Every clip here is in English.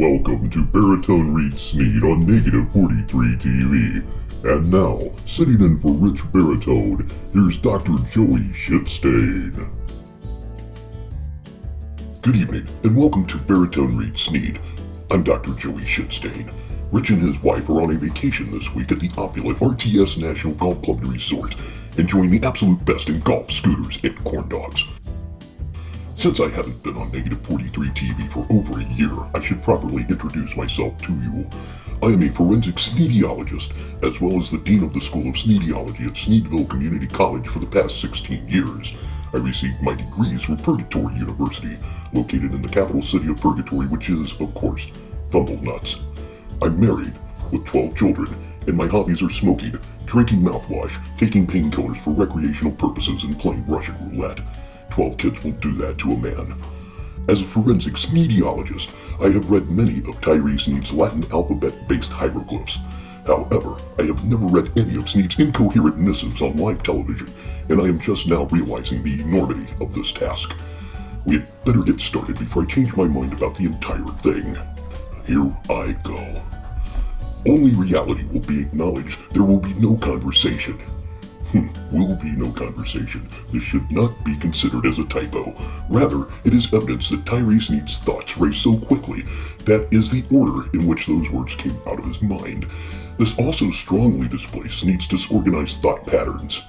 Welcome to Baritone Rich Sneed on -43 TV. And now, sitting in for Rich Baritone, here's Dr. Joey Shitstain. Good evening, and welcome to Baritone Rich Sneed. I'm Dr. Joey Shitstain. Rich and his wife are on a vacation this week at the opulent RTS National Golf Club Resort, enjoying the absolute best in golf, scooters, and corn dogs. Since I haven't been on -43 TV for over a year, I should properly introduce myself to you. I am a forensic Sneediologist, as well as the Dean of the School of Sneediology at Sneedville Community College for the past 16 years. I received my degrees from Purgatory University, located in the capital city of Purgatory, which is, of course, Fumblenuts. I'm married, with 12 children, and my hobbies are smoking, drinking mouthwash, taking painkillers for recreational purposes, and playing Russian roulette. 12 kids will do that to a man. As a forensic Sneediologist, I have read many of Tyree Sneed's Latin alphabet-based hieroglyphs. However, I have never read any of Sneed's incoherent missives on live television, and I am just now realizing the enormity of this task. We had better get started before I change my mind about the entire thing. Here I go. Only reality will be acknowledged. There will be no conversation. Will be no conversation. This should not be considered as a typo. Rather, it is evidence that Tyree Sneed's thoughts race so quickly that is the order in which those words came out of his mind. This also strongly displays Sneed's disorganized thought patterns.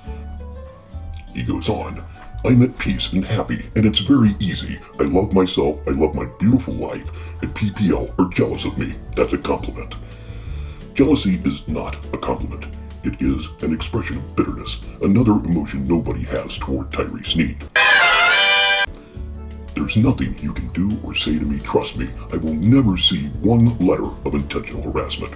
He goes on, I'm at peace and happy, and it's very easy. I love myself, I love my beautiful life, and PPL are jealous of me. That's a compliment. Jealousy is not a compliment. It is an expression of bitterness, another emotion nobody has toward Tyree Sneed. There's nothing you can do or say to me, trust me, I will never see one letter of intentional harassment.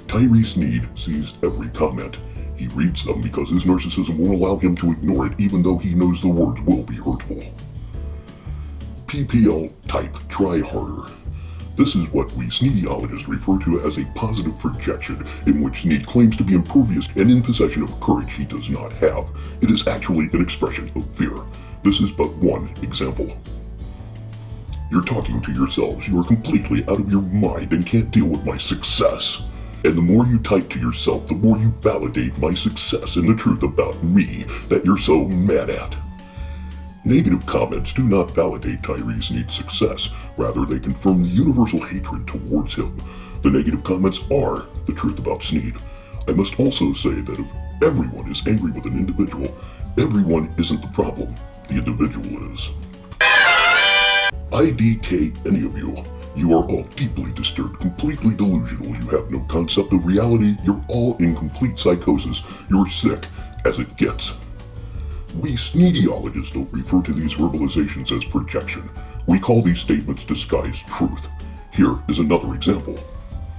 Tyree Sneed sees every comment. He reads them because his narcissism won't allow him to ignore it even though he knows the words will be hurtful. PPL type try harder. This is what we Sneediologists refer to as a positive projection, in which Sneed claims to be impervious and in possession of courage he does not have. It is actually an expression of fear. This is but one example. You're talking to yourselves. You are completely out of your mind and can't deal with my success. And the more you type to yourself, the more you validate my success and the truth about me that you're so mad at. Negative comments do not validate Tyree Sneed's success. Rather, they confirm the universal hatred towards him. The negative comments are the truth about Sneed. I must also say that if everyone is angry with an individual, everyone isn't the problem. The individual is. IDK any of you. You are all deeply disturbed, completely delusional. You have no concept of reality. You're all in complete psychosis. You're sick as it gets. We Sneediologists don't refer to these verbalizations as projection. We call these statements disguised truth. Here is another example.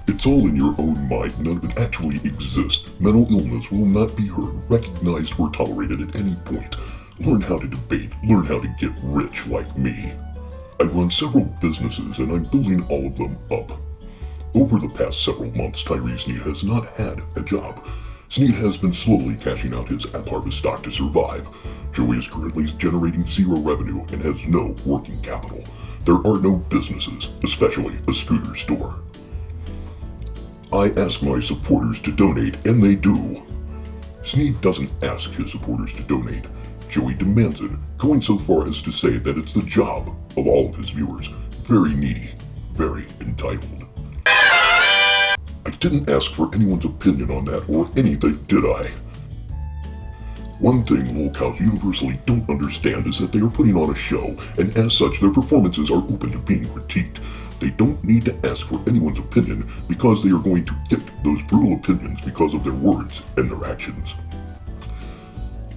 It's all in your own mind. None of it actually exists. Mental illness will not be heard, recognized, or tolerated at any point. Learn how to debate. Learn how to get rich like me. I run several businesses and I'm building all of them up. Over the past several months, Tyree Sneed has not had a job. Sneed has been slowly cashing out his app harvest stock to survive. Joey is currently generating zero revenue and has no working capital. There are no businesses, especially a scooter store. I ask my supporters to donate, and they do. Sneed doesn't ask his supporters to donate. Joey demands it, going so far as to say that it's the job of all of his viewers. Very needy, very entitled. I didn't ask for anyone's opinion on that or anything, did I? One thing lol cows universally don't understand is that they are putting on a show, and as such their performances are open to being critiqued. They don't need to ask for anyone's opinion because they are going to get those brutal opinions because of their words and their actions.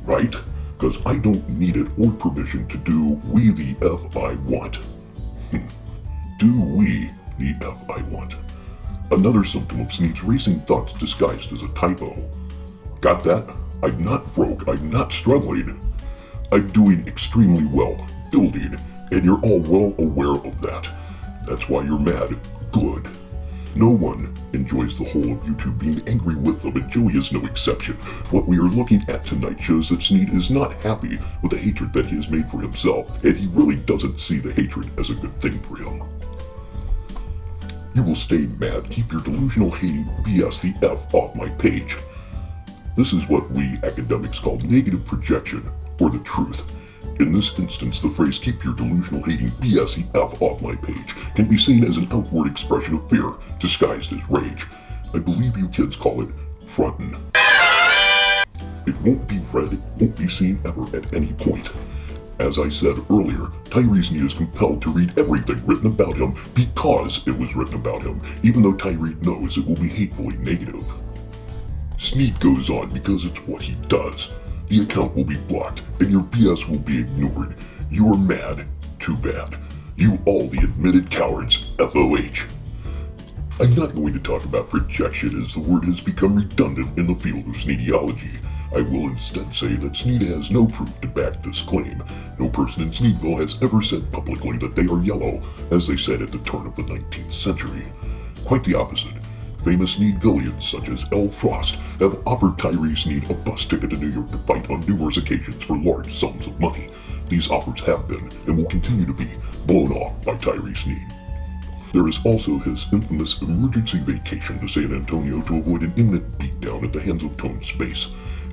Right? Because I don't need it or permission to do we the F I want. Do we the F I want? Another symptom of Sneed's racing thoughts disguised as a typo. Got that? I'm not broke, I'm not struggling. I'm doing extremely well, building, and you're all well aware of that. That's why you're mad. Good. No one enjoys the whole of YouTube being angry with them, and Joey is no exception. What we are looking at tonight shows that Sneed is not happy with the hatred that he has made for himself, and he really doesn't see the hatred as a good thing for him. You will stay mad. Keep your delusional hating BS the F off my page. This is what we academics call negative projection, or the truth. In this instance, the phrase keep your delusional hating BS the F off my page can be seen as an outward expression of fear, disguised as rage. I believe you kids call it frontin'. It won't be read, it won't be seen ever at any point. As I said earlier, Tyree Sneed is compelled to read everything written about him because it was written about him, even though Tyree knows it will be hatefully negative. Sneed goes on because it's what he does. The account will be blocked, and your BS will be ignored. You're mad. Too bad. You all the admitted cowards, FOH. I'm not going to talk about projection as the word has become redundant in the field of Sneediology. I will instead say that Sneed has no proof to back this claim. No person in Sneedville has ever said publicly that they are yellow, as they said at the turn of the 19th century. Quite the opposite. Famous Sneedvillians such as L. Frost have offered Tyree Sneed a bus ticket to New York to fight on numerous occasions for large sums of money. These offers have been, and will continue to be, blown off by Tyree Sneed. There is also his infamous emergency vacation to San Antonio to avoid an imminent beatdown at the hands of Tone Space.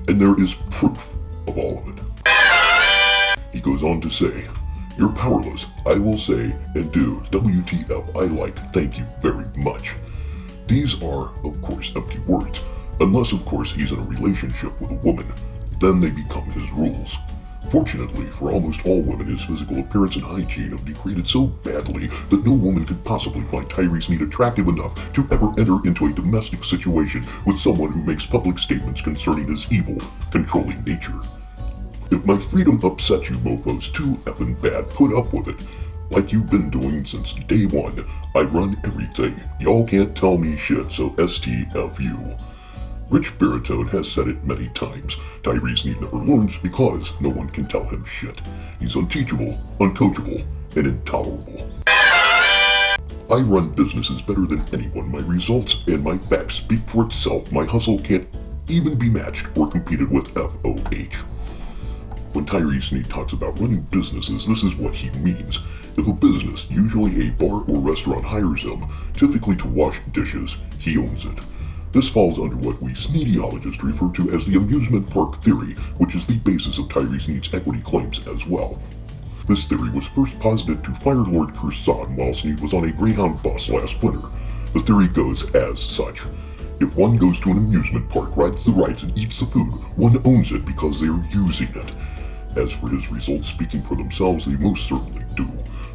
And there is proof of all of it. He goes on to say, "You're powerless, I will say and do WTF I like, thank you very much." These are, of course, empty words, unless of course he's in a relationship with a woman. Then they become his rules. Fortunately for almost all women, his physical appearance and hygiene have degraded so badly that no woman could possibly find Tyree Sneed attractive enough to ever enter into a domestic situation with someone who makes public statements concerning his evil, controlling nature. If my freedom upsets you mofos too effing bad, put up with it. Like you've been doing since day one. I run everything. Y'all can't tell me shit, so STFU. Rich Baritone has said it many times. Tyree Sneed never learns because no one can tell him shit. He's unteachable, uncoachable, and intolerable. I run businesses better than anyone. My results and my back speak for itself. My hustle can't even be matched or competed with FOH. When Tyree Sneed talks about running businesses, this is what he means. If a business, usually a bar or restaurant, hires him, typically to wash dishes, he owns it. This falls under what we Sneediologists refer to as the amusement park theory, which is the basis of Tyree Sneed's equity claims as well. This theory was first posited to Fire Lord Curson while Sneed was on a Greyhound bus last winter. The theory goes as such. If one goes to an amusement park, rides the rides, and eats the food, one owns it because they are using it. As for his results speaking for themselves, they most certainly do.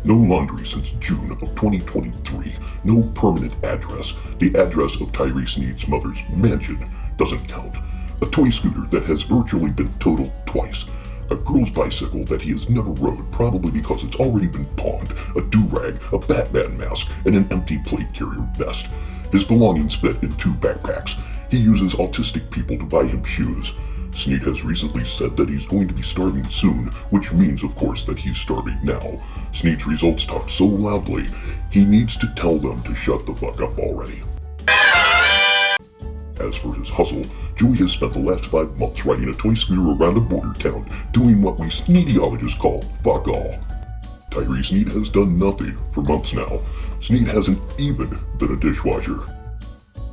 No laundry since June of 2023. No permanent address. The address of Tyree Sneed's mother's mansion doesn't count. A toy scooter that has virtually been totaled twice. A girl's bicycle that he has never rode, probably because it's already been pawned. A do-rag, a Batman mask, and an empty plate carrier vest. His belongings fit in 2 backpacks. He uses autistic people to buy him shoes. Sneed has recently said that he's going to be starving soon, which means, of course, that he's starving now. Sneed's results talk so loudly, he needs to tell them to shut the fuck up already. As for his hustle, Joey has spent the last 5 months riding a toy scooter around a border town, doing what we Sneediologists call fuck all. Tyree Sneed has done nothing for months now. Sneed hasn't even been a dishwasher.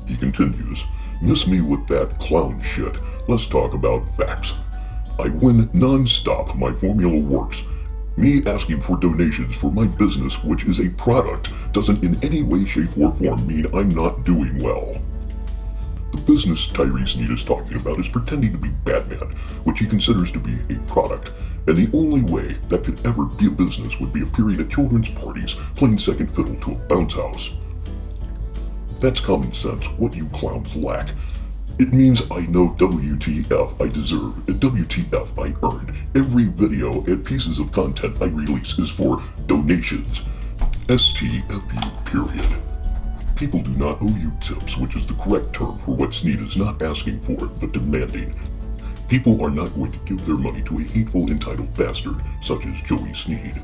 He continues, "Miss me with that clown shit. Let's talk about facts. I win non-stop. My formula works. Me asking for donations for my business, which is a product, doesn't in any way, shape, or form mean I'm not doing well." The business Tyree Sneed is talking about is pretending to be Batman, which he considers to be a product, and the only way that could ever be a business would be appearing at children's parties, playing second fiddle to a bounce house. That's common sense, what you clowns lack. It means I know WTF I deserve and WTF I earned. Every video and pieces of content I release is for donations. STFU period. People do not owe you tips, which is the correct term for what Sneed is not asking for, but demanding. People are not going to give their money to a hateful, entitled bastard such as Joey Sneed.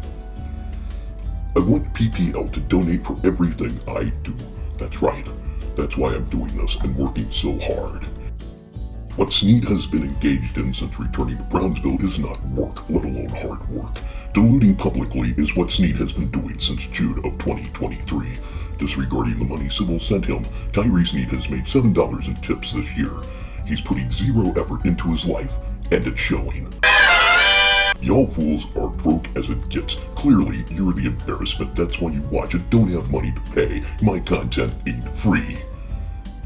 I want PPL to donate for everything I do. That's right. That's why I'm doing this and working so hard. What Sneed has been engaged in since returning to Brownsville is not work, let alone hard work. Deluding publicly is what Sneed has been doing since June of 2023. Disregarding the money Sybil sent him, Tyree Sneed has made $7 in tips this year. He's putting zero effort into his life, and it's showing. Y'all fools are broke as it gets. Clearly, you're the embarrassment. That's why you watch it. Don't have money to pay. My content ain't free.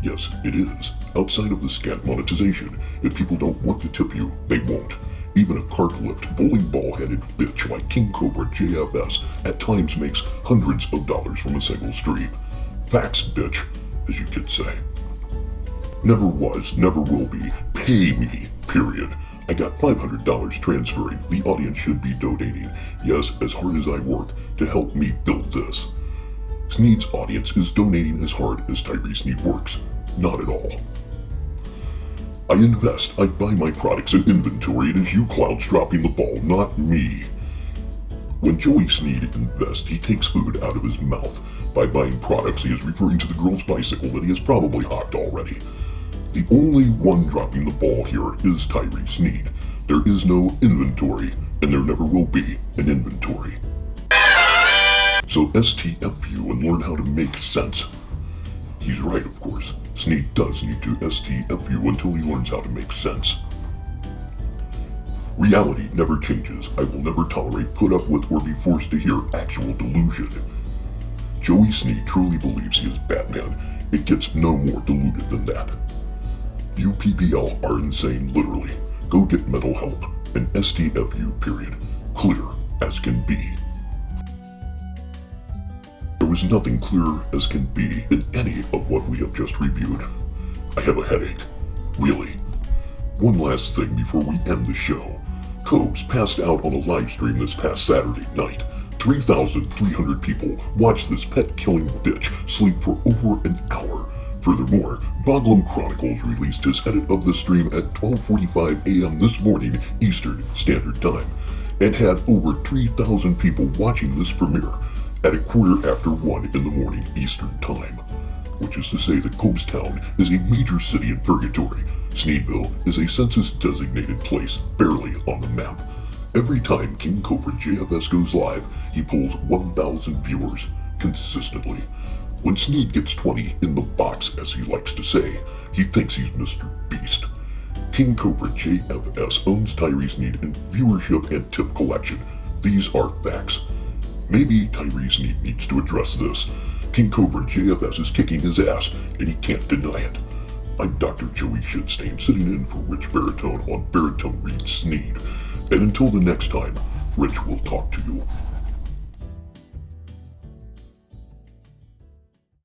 Yes, it is. Outside of the scant monetization, if people don't want to tip you, they won't. Even a cart-lipped, bowling ball-headed bitch like King Cobra JFS at times makes hundreds of dollars from a single stream. Facts, bitch, as you kids say. Never was, never will be. Pay me, period. I got $500 transferring. The audience should be donating. Yes, as hard as I work to help me build this. Sneed's audience is donating as hard as Tyree Sneed works. Not at all. I invest. I buy my products and inventory. It is you clowns dropping the ball, not me. When Joey Sneed invests, he takes food out of his mouth. By buying products, he is referring to the girl's bicycle that he has probably hocked already. The only one dropping the ball here is Tyree Sneed. There is no inventory, and there never will be an inventory. So STFU and learn how to make sense. He's right, of course. Sneed does need to STFU until he learns how to make sense. Reality never changes. I will never tolerate, put up with, or be forced to hear actual delusion. Joey Sneed truly believes he is Batman. It gets no more deluded than that. You PPL are insane, literally. Go get mental help. And STFU, period. Clear as can be. There was nothing clear as can be in any of what we have just reviewed. I have a headache. Really. One last thing before we end the show. Cobes passed out on a live stream this past Saturday night. 3,300 people watched this pet-killing bitch sleep for over an hour. Furthermore, Boglum Chronicles released his edit of the stream at 12:45 a.m. this morning Eastern Standard Time, and had over 3,000 people watching this premiere at 1:15 in the morning Eastern Time, which is to say that Cobestown is a major city in purgatory. Sneedville is a census-designated place barely on the map. Every time King Cobra JFS goes live, he pulls 1,000 viewers consistently. When Sneed gets 20 in the box, as he likes to say, he thinks he's Mr. Beast. King Cobra JFS owns Tyree Sneed in viewership and tip collection. These are facts. Maybe Tyree Sneed needs to address this. King Cobra JFS is kicking his ass, and he can't deny it. I'm Dr. Joey Shitstain, sitting in for Rich Baritone on Baritone Reads Sneed. And until the next time, Rich will talk to you.